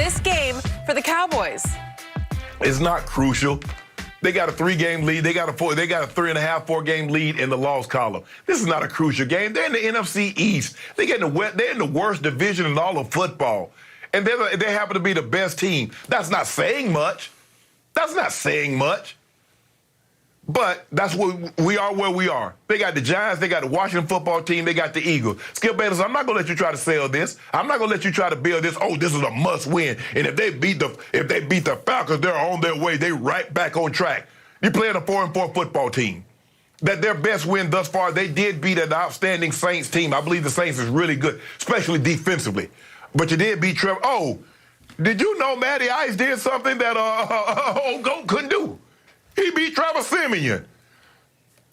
this game for the Cowboys? It's not crucial. They got a 3-game lead. They got a 3.5, 4-game lead in the loss column. This is not a crucial game. They're in the NFC East. They're in the worst division in all of football. And they happen to be the best team. That's not saying much. That's not saying much. But that's what we are where we are. They got the Giants, they got the Washington football team, they got the Eagles. Skip Bayless, I'm not gonna let you try to sell this. I'm not gonna let you try to build this. Oh, this is a must win. And if they beat the Falcons, they're on their way. They right back on track. You're playing a 4-4 football team. That their best win thus far, they did beat an outstanding Saints team. I believe the Saints is really good, especially defensively. But you did beat Trevor. Oh, did you know Matty Ice did something that old Goat couldn't do? He beat Trevor Simeon.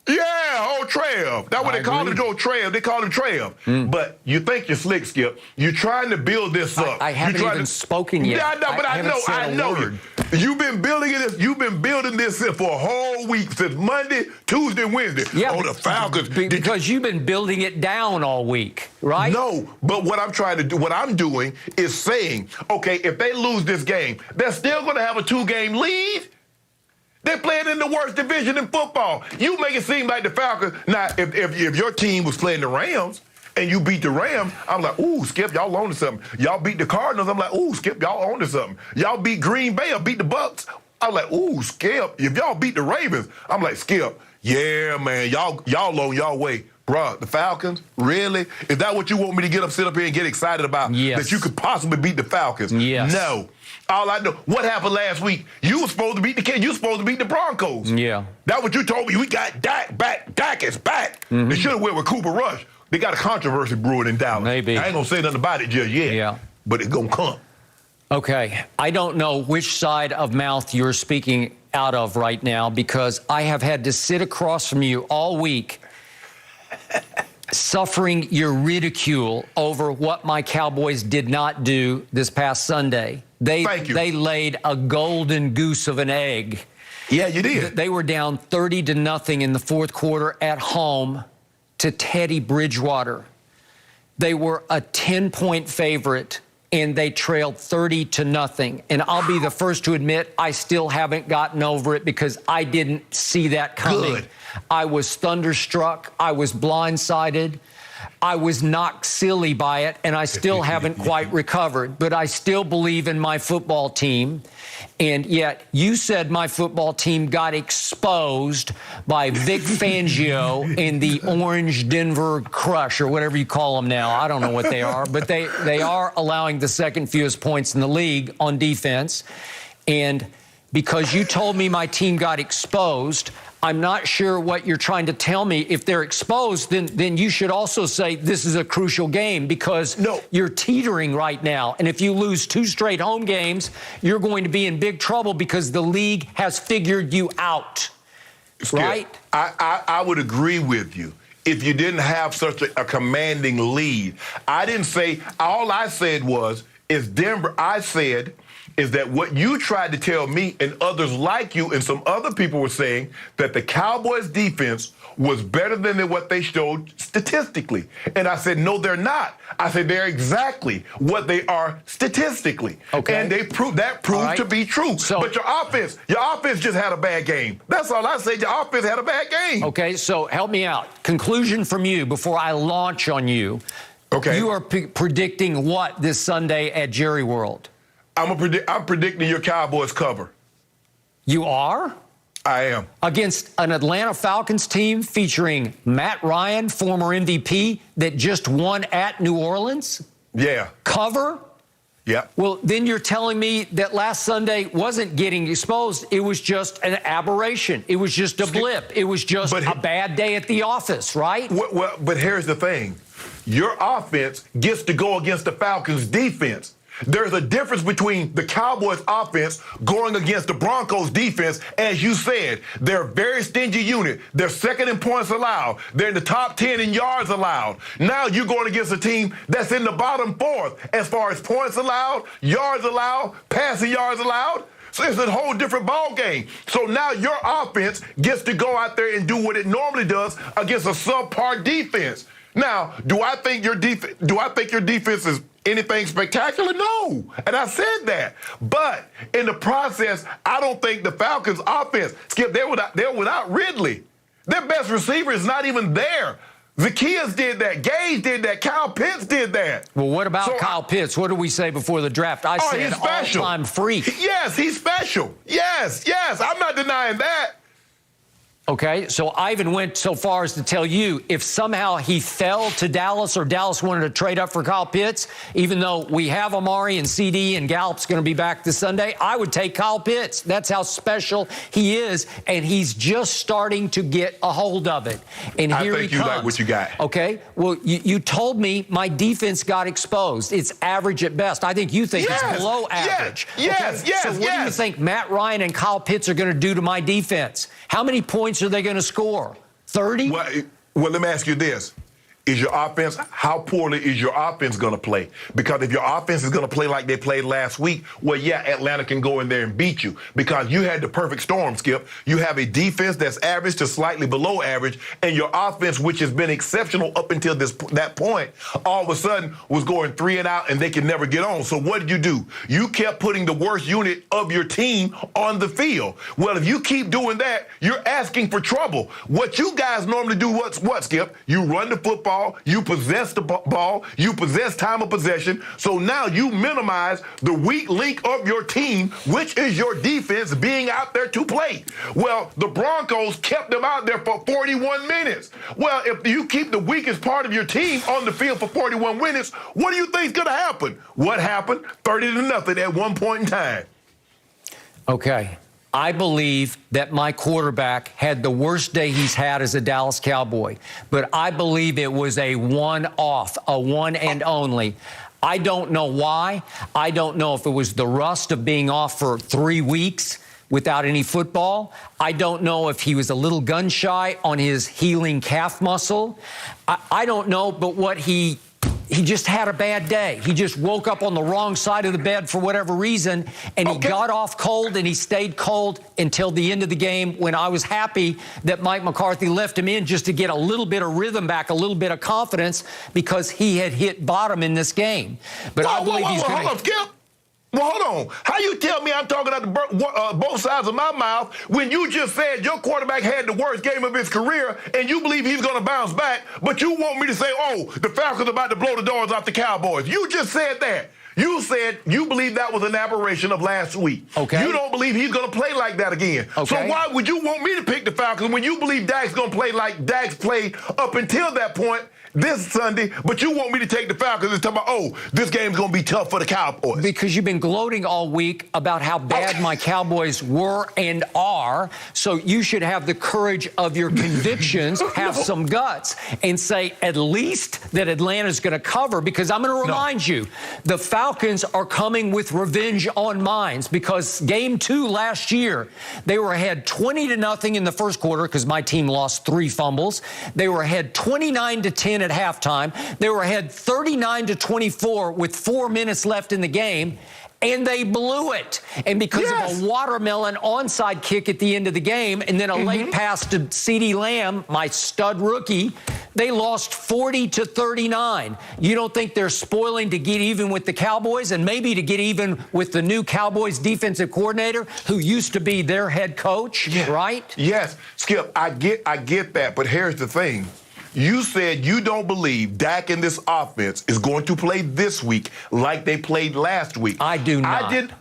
Yeah, old Trev. That's what they call him, old Trev. They call him Trev. But you think you're slick, Skip. You're trying to build this up. I haven't even spoken yet. Yeah, I know, but I know. You've been building it. You've been building this for a whole week, since Monday, Tuesday, Wednesday. Yeah, the Falcons. Because you've been building it down all week, right? No, but what I'm doing is saying, okay, if they lose this game, they're still going to have a 2-game lead. They're playing in the worst division in football. You make it seem like the Falcons. Now, if your team was playing the Rams and you beat the Rams, I'm like, ooh, Skip, y'all on to something. Y'all beat the Cardinals, I'm like, ooh, Skip, y'all on to something. Y'all beat Green Bay or beat the Bucks, I'm like, ooh, Skip. If y'all beat the Ravens, I'm like, Skip, yeah, man, y'all on y'all way. Bruh, the Falcons, really? Is that what you want me to sit up here and get excited about? Yes. That you could possibly beat the Falcons? Yes. No. All I know, what happened last week? You were supposed to beat the Kings. You were supposed to beat the Broncos. Yeah. That's what you told me. We got Dak back. Dak is back. They should have went with Cooper Rush. They got a controversy brewing in Dallas. Maybe. I ain't going to say nothing about it just yet. Yeah. But it's going to come. Okay. I don't know which side of mouth you're speaking out of right now, because I have had to sit across from you all week suffering your ridicule over what my Cowboys did not do this past Sunday. Thank you. They laid a golden goose of an egg. Yeah, you did. They were down 30-0 in the fourth quarter at home to Teddy Bridgewater. They were a 10-point favorite, and they trailed 30-0. And I'll be the first to admit I still haven't gotten over it, because I didn't see that coming. Good. I was thunderstruck. I was blindsided. I was knocked silly by it, and I still haven't quite recovered. But I still believe in my football team. And yet you said my football team got exposed by Vic Fangio in the Orange Denver Crush, or whatever you call them now. I don't know what they are, but they are allowing the second fewest points in the league on defense. And because you told me my team got exposed, I'm not sure what you're trying to tell me. If they're exposed, then you should also say this is a crucial game, because you're teetering right now. And if you lose 2 straight home games, you're going to be in big trouble, because the league has figured you out. Skip, right? I would agree with you if you didn't have such a commanding lead. I didn't say, all I said is Denver. I said is that what you tried to tell me and others like you and some other people were saying, that the Cowboys defense was better than what they showed statistically. And I said, no, they're not. I said, they're exactly what they are statistically. Okay. And that proved to be true. But your offense just had a bad game. That's all I said. Your offense had a bad game. Okay, so help me out. Conclusion from you before I launch on you. Okay. You are predicting what this Sunday at Jerry World? I'm predicting your Cowboys cover. You are? I am. Against an Atlanta Falcons team featuring Matt Ryan, former MVP, that just won at New Orleans? Yeah. Cover? Yeah. Well, then you're telling me that last Sunday wasn't getting exposed. It was just an aberration. It was just a blip. It was just a bad day at the office, right? Well, but here's the thing. Your offense gets to go against the Falcons' defense. There's a difference between the Cowboys offense going against the Broncos defense. As you said, they're a very stingy unit. They're second in points allowed. They're in the top 10 in yards allowed. Now you're going against a team that's in the bottom 4th as far as points allowed, yards allowed, passing yards allowed. So it's a whole different ball game. So now your offense gets to go out there and do what it normally does against a subpar defense. Now, do I think your defense anything spectacular? No. And I said that. But in the process, I don't think the Falcons' offense, Skip, they're without Ridley. Their best receiver is not even there. Zacchaeus did that. Gage did that. Kyle Pitts did that. Well, what about Kyle Pitts? What did we say before the draft? I said all-time freak. Yes, he's special. Yes. I'm not denying that. Okay, so I even went so far as to tell you if somehow he fell to Dallas or Dallas wanted to trade up for Kyle Pitts, even though we have Amari and CD and Gallup's going to be back this Sunday, I would take Kyle Pitts. That's how special he is, and he's just starting to get a hold of it. And here he comes. I think you like what you got. Okay, well, you told me my defense got exposed. It's average at best. I think you think it's below average. Yes. So what do you think Matt Ryan and Kyle Pitts are going to do to my defense? How many points are they going to score? 30? Well, let me ask you this. Is your offense, how poorly is your offense going to play? Because if your offense is going to play like they played last week, well, yeah, Atlanta can go in there and beat you because you had the perfect storm, Skip. You have a defense that's average to slightly below average, and your offense, which has been exceptional up until that point, all of a sudden was going 3 and out, and they can never get on. So what did you do? You kept putting the worst unit of your team on the field. Well, if you keep doing that, you're asking for trouble. What you guys normally do, what, Skip? You run the football. You possess the ball, you possess time of possession, so now you minimize the weak link of your team, which is your defense being out there to play. Well, the Broncos kept them out there for 41 minutes. Well, if you keep the weakest part of your team on the field for 41 minutes, what do you think is going to happen? What happened? 30-0 at one point in time. Okay. I believe that my quarterback had the worst day he's had as a Dallas Cowboy, but I believe it was a one-off, a one and only. I don't know why. I don't know if it was the rust of being off for 3 weeks without any football. I don't know if he was a little gun-shy on his healing calf muscle. I don't know, but what he just had a bad day. He just woke up on the wrong side of the bed for whatever reason, and he got off cold, and he stayed cold until the end of the game when I was happy that Mike McCarthy left him in just to get a little bit of rhythm back, a little bit of confidence, because he had hit bottom in this game. But I believe he's going to... Well, hold on. How you tell me I'm talking out both sides of my mouth when you just said your quarterback had the worst game of his career and you believe he's going to bounce back, but you want me to say, oh, the Falcons are about to blow the doors off the Cowboys. You just said that. You said you believe that was an aberration of last week. Okay. You don't believe he's going to play like that again. Okay. So why would you want me to pick the Falcons when you believe Dak's going to play like Dak's played up until that point this Sunday, but you want me to take the Falcons and talk about, oh, this game's going to be tough for the Cowboys? Because you've been gloating all week about how bad my Cowboys were and are, so you should have the courage of your convictions, have some guts, and say at least that Atlanta's going to cover, because I'm going to remind you, the Falcons are coming with revenge on mines, because game 2 last year, they were ahead 20-0 in the first quarter because my team lost 3 fumbles. They were ahead 29-10 at halftime. They were ahead 39-24 with 4 minutes left in the game, and they blew it. And because of a watermelon onside kick at the end of the game and then a late pass to CeeDee Lamb, my stud rookie, they lost 40-39. You don't think they're spoiling to get even with the Cowboys and maybe to get even with the new Cowboys defensive coordinator who used to be their head coach, right? Yes, Skip, I get that, but here's the thing. You said you don't believe Dak and this offense is going to play this week like they played last week. I do not.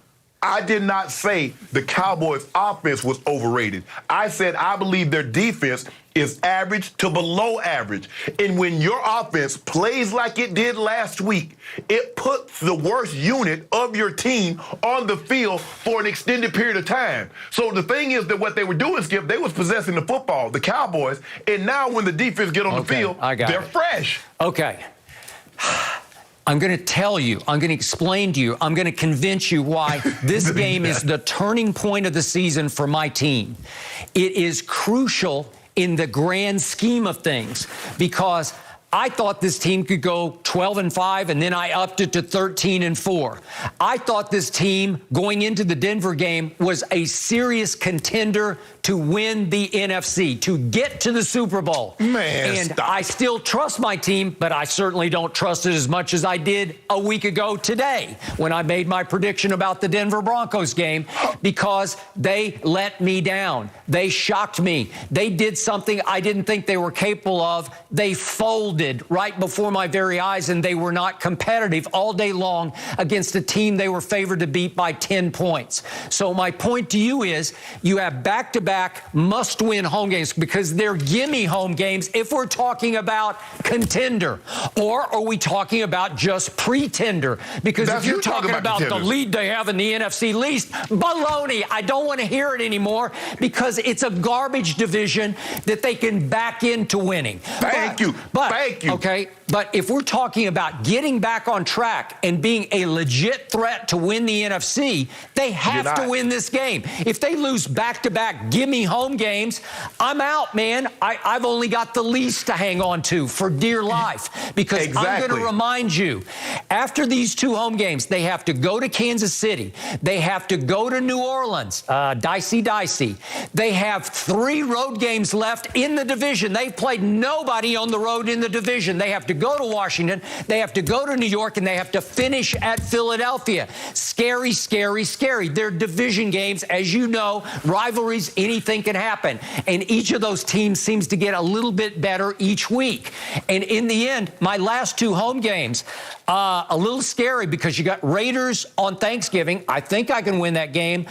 I did not say the Cowboys' offense was overrated. I said I believe their defense is average to below average. And when your offense plays like it did last week, it puts the worst unit of your team on the field for an extended period of time. So the thing is that what they were doing, Skip, they was possessing the football, the Cowboys, and now when the defense get on the field, they're fresh. Okay. I'm going to tell you, I'm going to explain to you, I'm going to convince you why this game is the turning point of the season for my team. It is crucial in the grand scheme of things because I thought this team could go 12-5, and then I upped it to 13-4. I thought this team going into the Denver game was a serious contender to win the NFC, to get to the Super Bowl. Man, and stop. I still trust my team, but I certainly don't trust it as much as I did a week ago today when I made my prediction about the Denver Broncos game, because they let me down. They shocked me. They did something I didn't think they were capable of. They folded right before my very eyes, and they were not competitive all day long against a team they were favored to beat by 10 points. So my point to you is you have back-to-back must-win home games, because they're gimme home games if we're talking about contender. Or are we talking about just pretender? Because if you're talking about the lead they have in the NFC least, baloney. I don't want to hear it anymore, because it's a garbage division that they can back into winning. Thank you. Okay, but if we're talking about getting back on track and being a legit threat to win the NFC, they have to win this game. If they lose back-to-back gimme home games, I'm out, man. I've only got the least to hang on to for dear life, because I'm going to remind you, after these two home games, they have to go to Kansas City. They have to go to New Orleans. Dicey. They have 3 road games left in the division. They've played nobody on the road in the division. They have to go to Washington. They have to go to New York, and they have to finish at Philadelphia. Scary, scary, scary. They're division games. As you know, rivalries, anything can happen. And each of those teams seems to get a little bit better each week. And in the end, my last 2 home games, a little scary, because you got Raiders on Thanksgiving. I think I can win that game.